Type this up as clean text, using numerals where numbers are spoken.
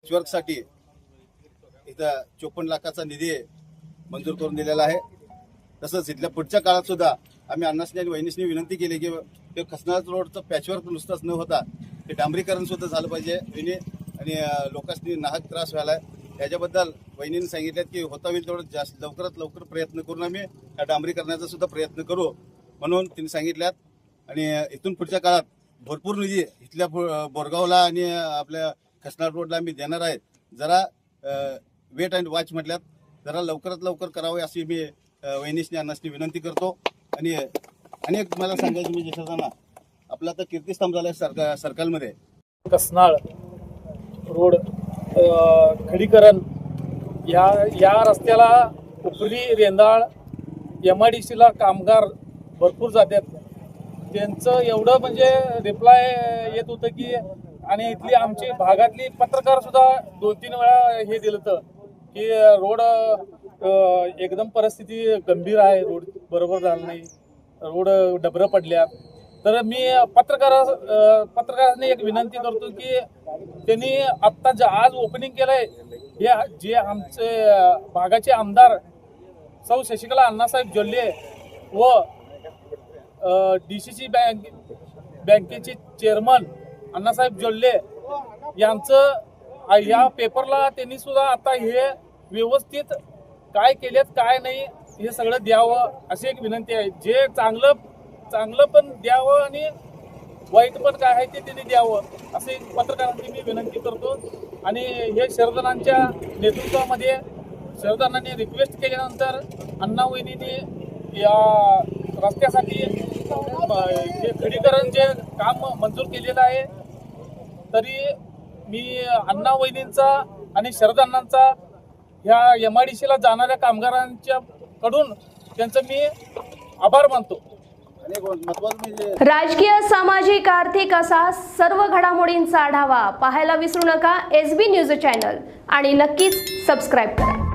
वर्कसाठी इथं 54 लाखाचा निधी मंजूर करून दिलेला आहे। तसंच इथल्या पुढच्या काळात सुद्धा आम्ही अण्णांनी आणि वहिनींनी विनंती केली की ते खसनाळ रोडचं पॅचवर्क नुसतंच न होता ते डांबरीकरण सुद्धा झालं पाहिजे। आणि लोकांनी नाहक त्रास व्हायलाय याच्याबद्दल वहिनींनी सांगितलं की होता होईल तेवढं जास्त लवकरात लवकर प्रयत्न करून आम्ही या डांबरीकरणाचा सुद्धा प्रयत्न करू म्हणून त्यांनी सांगितल्यात। आणि इथून पुढच्या काळात भरपूर निधी इथल्या बोरगावला आणि आपल्या खसनाळ रोडला आम्ही देणार आहे। जरा वेट अँड वॉच म्हटल्यात जरा लवकरात लवकर करावे अशी मी वहिनींनी अण्णांनी विनंती करतो। आणि अनेक मला सांगायचं म्हणजे सगळ्यांना आपला तर कीर्तिस्तंभ झालाय सर्कलमध्ये खसनाळ रोड खडीकरण या रस्त्याला उपरी रेंदाळ MIDCला कामगार भरपूर जातात। त्यांचं एवढं म्हणजे रिप्लाय येत होतं की आणि इथली आमची भागातली पत्रकार सुद्धा 2-3 वेळा हे दिलं होतं की रोड एकदम परिस्थिती गंभीर आहे, रोड बरोबर झालं नाही, रोड डबरं पडल्यात। तर मी पत्रकारांनी एक विनंती करतो की त्यांनी आत्ता आज ओपनिंग केलंय हे जे आमचे भागाचे आमदार सौ शशिकला अण्णासाहेब जोल्ले व DCC बँकेचे चेअरमन अण्णासाहेब जोल्ले यांचं या पेपरला त्यांनी सुद्धा आता हे व्यवस्थित काय केलेत काय नाही हे सगळं द्यावं अशी एक विनंती आहे। जे चांगलं पण द्यावं आणि वाईट पण काय आहे ते त्यांनी द्यावं असे पत्रकारांनी मी विनंती करतो। आणि हे शरदनांच्या नेतृत्वामध्ये शरदनांनी रिक्वेस्ट केल्यानंतर अण्णा वहिनींनी या रस्त्यासाठी हे खडीकरण जे काम मंजूर केलेलं आहे। तरी मी अण्णा वहिनींचा आणि शरदअण्णांचा ह्या MIDCला जाणाऱ्या कामगारांच्या कडून त्यांचं मी आभार मानतो। राजकीय, सामाजिक, आर्थिक असा सर्व घडामोडींचा आढावा पाहायला विसरू नका SB न्यूज चॅनल आणि नक्कीच सबस्क्राईब करा।